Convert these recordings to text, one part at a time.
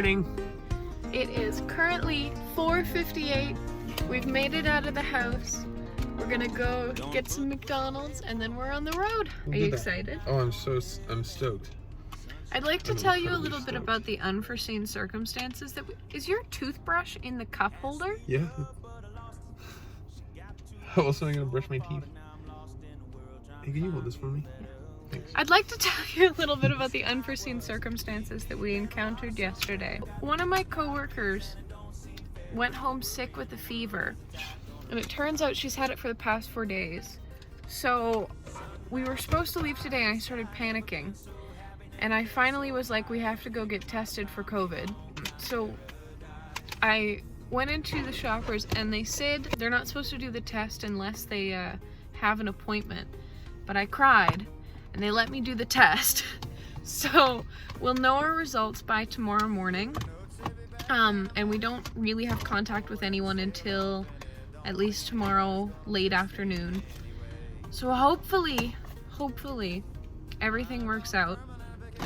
morning. It is currently 4:58. We've made it out of the house. We're gonna go get some McDonald's and then we're on the road. Are you excited? Oh, I'm stoked. I'd like to tell you a little bit about the unforeseen circumstances that is your toothbrush in the cup holder? Yeah. How else am I gonna brush my teeth? Hey, can you hold this for me? Thanks. I'd like to tell you a little bit about the unforeseen circumstances that we encountered yesterday. One of my coworkers went home sick with a fever, and it turns out she's had it for the past 4 days. So we were supposed to leave today and I started panicking. And I finally was like, we have to go get tested for COVID. So I went into the Shoppers and they said they're not supposed to do the test unless they have an appointment. But I cried and they let me do the test. So we'll know our results by tomorrow morning. And we don't really have contact with anyone until at least tomorrow late afternoon. So hopefully everything works out.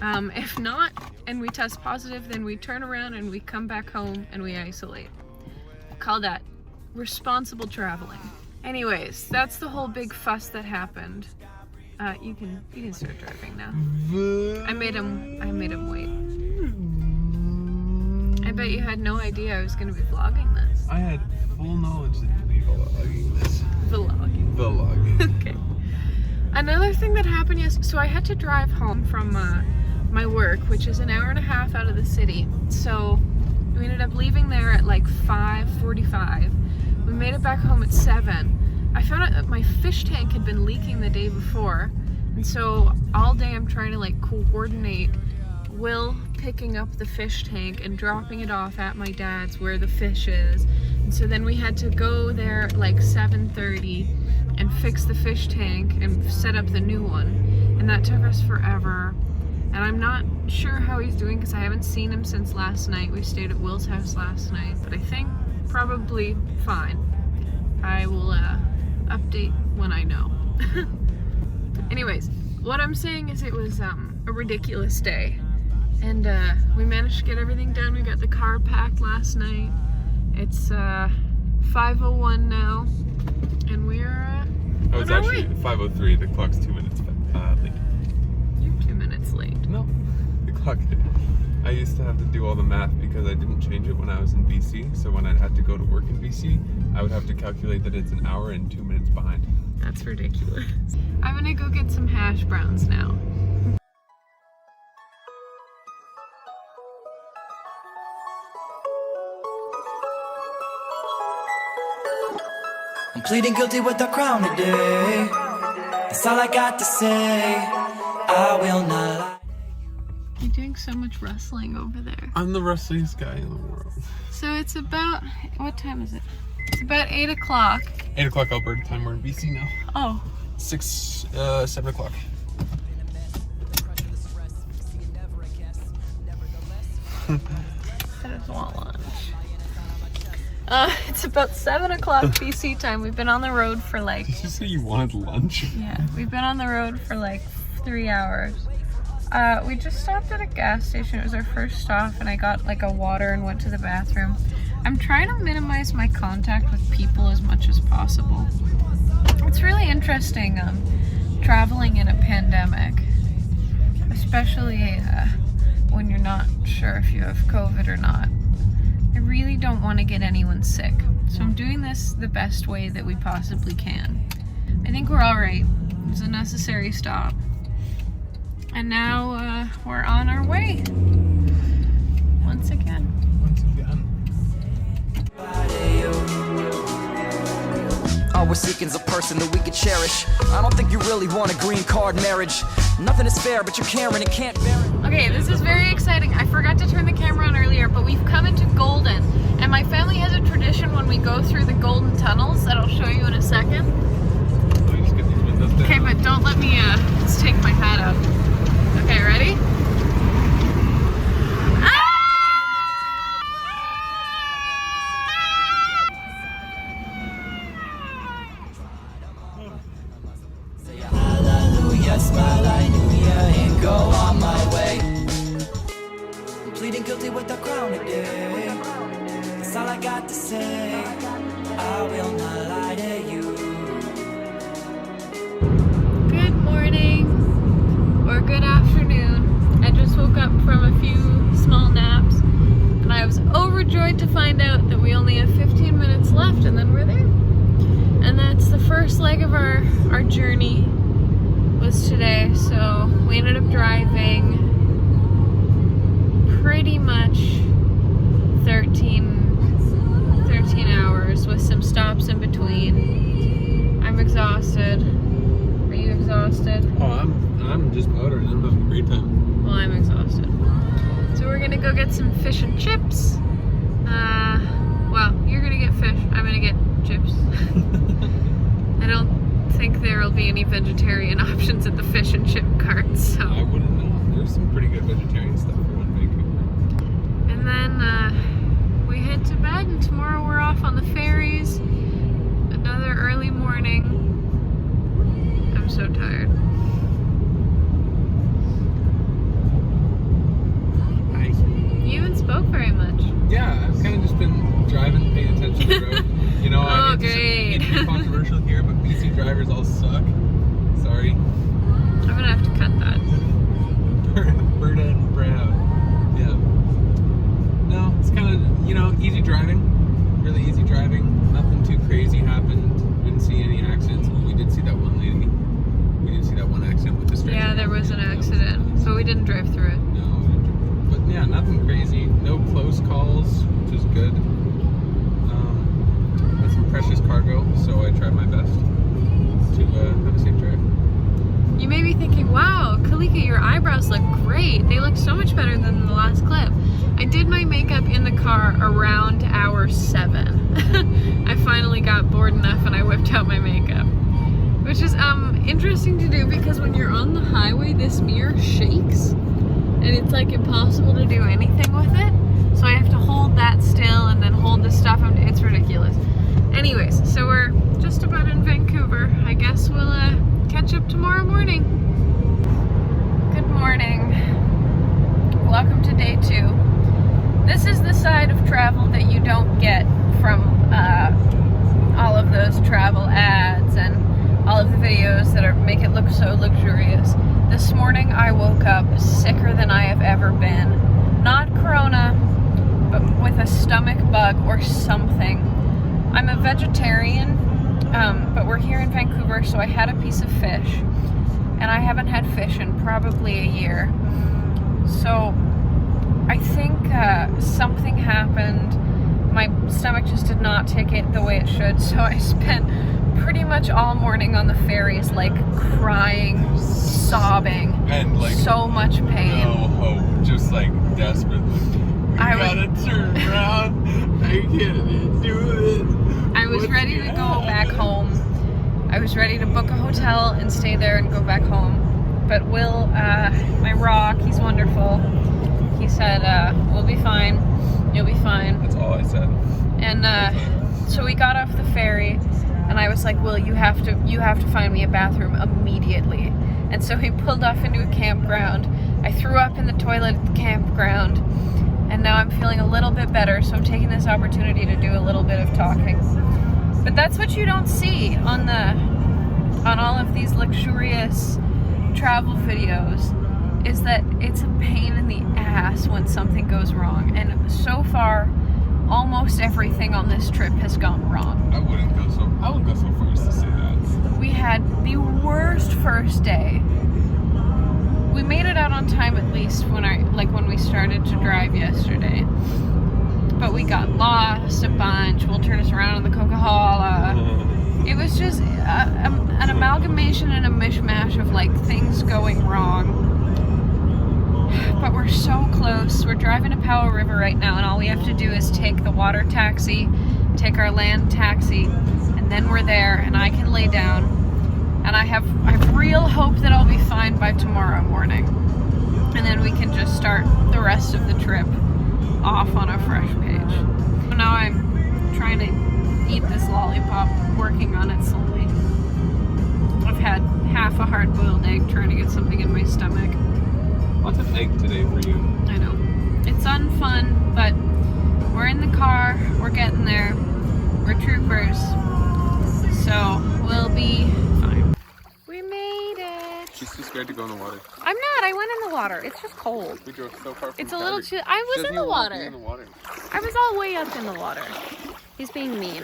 If not, and we test positive, then we turn around and we come back home and we isolate. Call that responsible traveling. Anyways, that's the whole big fuss that happened. You can start driving now. I made him wait. I bet you had no idea I was gonna be vlogging this. I had full knowledge that you'd be vlogging this. Vlogging. Okay. Another thing that happened so I had to drive home from my work, which is an hour and a half out of the city. So we ended up leaving there at like 5:45. We made it back home at 7. I found out that my fish tank had been leaking the day before. And so all day I'm trying to like coordinate Will picking up the fish tank and dropping it off at my dad's where the fish is. And so then we had to go there at like 7:30 and fix the fish tank and set up the new one. And that took us forever. And I'm not sure how he's doing because I haven't seen him since last night. We stayed at Will's house last night, but I think probably fine. I will update when I know. Anyways, what I'm saying is it was a ridiculous day. And we managed to get everything done. We got the car packed last night. It's 5:01 now, and we're Oh, it's actually 5:03. The clock's 2 minutes late. You're 2 minutes late. No, the clock. I used to have to do all the math because I didn't change it when I was in BC. So when I had to go to work in BC, I would have to calculate that it's an hour and 2 minutes behind. That's ridiculous. I'm gonna go get some hash browns now. I'm pleading guilty with the crown today. That's all I got to say. I will not lie. You're doing so much rustling over there. I'm the rustliest guy in the world. So it's about, what time is it? It's about 8 o'clock. 8 o'clock Alberta time. We're in BC now. Oh. 7 o'clock. I just want lunch. It's about 7 o'clock BC time. We've been on the road for like... Did you say you wanted lunch? Yeah, we've been on the road for like 3 hours. We just stopped at a gas station. It was our first stop and I got like a water and went to the bathroom. I'm trying to minimize my contact with people as much as possible. It's really interesting traveling in a pandemic, especially when you're not sure if you have COVID or not. I really don't want to get anyone sick, so I'm doing this the best way that we possibly can. I think we're all right. It was a necessary stop. And now we're on our way. Once again. All we're seeking's a person that we could cherish. I don't think you really want a green card marriage. Nothing is fair, but you're caring and can't bear it. Okay, this is very exciting. I forgot to turn the camera on earlier, but we've come into Golden. And my family has a tradition when we go through the Golden tunnels that I'll show you in a second. Let me just get these windows down. Okay, but don't let me just take my hat out. Okay, ready? Hallelujah, smile, I knew ya, and go on my way. I'm pleading guilty with a crown today. That's all I got to say. I will not lie to you. Good morning or good afternoon. I just woke up from a few small naps and I was overjoyed to find out that we only have 15 minutes left and then we're there. And that's the first leg of our journey was today. So we ended up driving pretty much 13 hours with some stops in between. I'm exhausted. Are you exhausted? Oh, I'm just motoring. I'm having a great time. Well, I'm exhausted. So we're gonna go get some fish and chips. Well, you're gonna get fish. I'm gonna get chips. I don't think there will be any vegetarian options at the fish and chip cart, so. I wouldn't know. There's some pretty good vegetarian stuff here in Vancouver. And then we head to bed, and tomorrow we're off on the ferries. Another early morning. I'm so tired. Hi. You haven't spoke very much. Yeah, I've kind of just been driving, paying attention to the road. You know, Oh, I great. hate to be controversial here, but BC drivers all suck. Sorry. I'm gonna have to cut that. Bird and proud. Yeah. No, it's kind of, easy driving. Really easy driving. Nothing too crazy happened. Didn't see any accidents. But we did see that one lady. We did see that one accident with the stretcher. Yeah, there was an accident, but we didn't drive through it. No, we didn't. But yeah, nothing crazy. No close calls, which is good. Had some precious cargo, so I tried my best to have a safe drive. You may be thinking, wow, Kalika, your eyebrows look great. They look so much better than the last clip. I did my makeup in the car around hour 7. I finally got bored enough and I whipped out my makeup. Which is interesting to do because when you're on the highway, this mirror shakes. And it's like impossible to do anything with it. So I have to hold that still and then hold the stuff. It's ridiculous. Anyways, so we're just about in Vancouver. I guess we'll catch up tomorrow morning. Good morning. Welcome to day 2. This is the side of travel that you don't get from all of those travel ads and all of the videos that make it look so luxurious. This morning I woke up sicker than I have ever been. Not corona, but with a stomach bug or something. I'm a vegetarian, but we're here in Vancouver, so I had a piece of fish, and I haven't had fish in probably a year. So I think something happened. My stomach just did not take it the way it should, so I spent pretty much all morning on the ferries, like crying, sobbing, And like so much pain. no hope, just like desperately. I gotta turn around. I can't do it. I was ready to go back home. I was ready to book a hotel and stay there and go back home. But Will, my rock, he's wonderful. He said, we'll be fine. You'll be fine. That's all I said. And so we got off the ferry and I was like, Will, you have to find me a bathroom immediately. And so he pulled off into a campground. I threw up in the toilet at the campground. And now I'm feeling a little bit better, so I'm taking this opportunity to do a little bit of talking. But that's what you don't see on all of these luxurious travel videos, is that it's a pain in the ass when something goes wrong. And so far, almost everything on this trip has gone wrong. I wouldn't go so far as to say that. We had the worst first day. We made it out on time at least when we started to drive yesterday. But we got lost a bunch. Will turn us around on the Coca-Cola. It was just an amalgamation and a mishmash of like things going wrong. But we're so close. We're driving to Powell River right now, and all we have to do is take the water taxi, take our land taxi, and then we're there, and I can lay down. And I have real hope that I'll be fine by tomorrow morning. And then we can just start the rest of the trip off on a fresh page. So now I'm trying to eat this lollipop, working on it slowly. I've had half a hard-boiled egg trying to get something in my stomach. Lots of egg today for you. I know. It's unfun, but we're in the car, we're getting there, we're troopers, so we'll be fine. We made it. She's too scared to go in the water. I'm not, I went in the water. It's just cold. We drove so far from It's a little Savary. too, I She was doesn't in the even wanna be water. in the water. I was all way up in the water. He's being mean.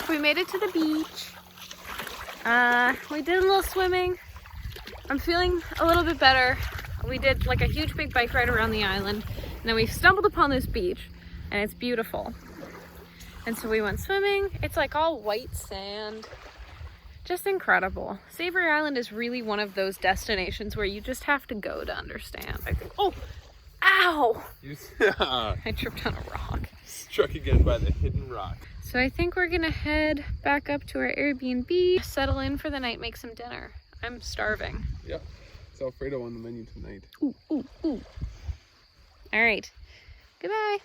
We made it to the beach. We did a little swimming. I'm feeling a little bit better. We did like a huge big bike ride around the island, and then we stumbled upon this beach, and it's beautiful. And so we went swimming. It's like all white sand. Just incredible. Savary Island is really one of those destinations where you just have to go to understand, I think. Oh, ow! I tripped on a rock. Struck again by the hidden rock. So I think we're gonna head back up to our Airbnb, settle in for the night, make some dinner. I'm starving. Yeah. It's Alfredo on the menu tonight. Ooh, ooh, ooh. All right. Goodbye.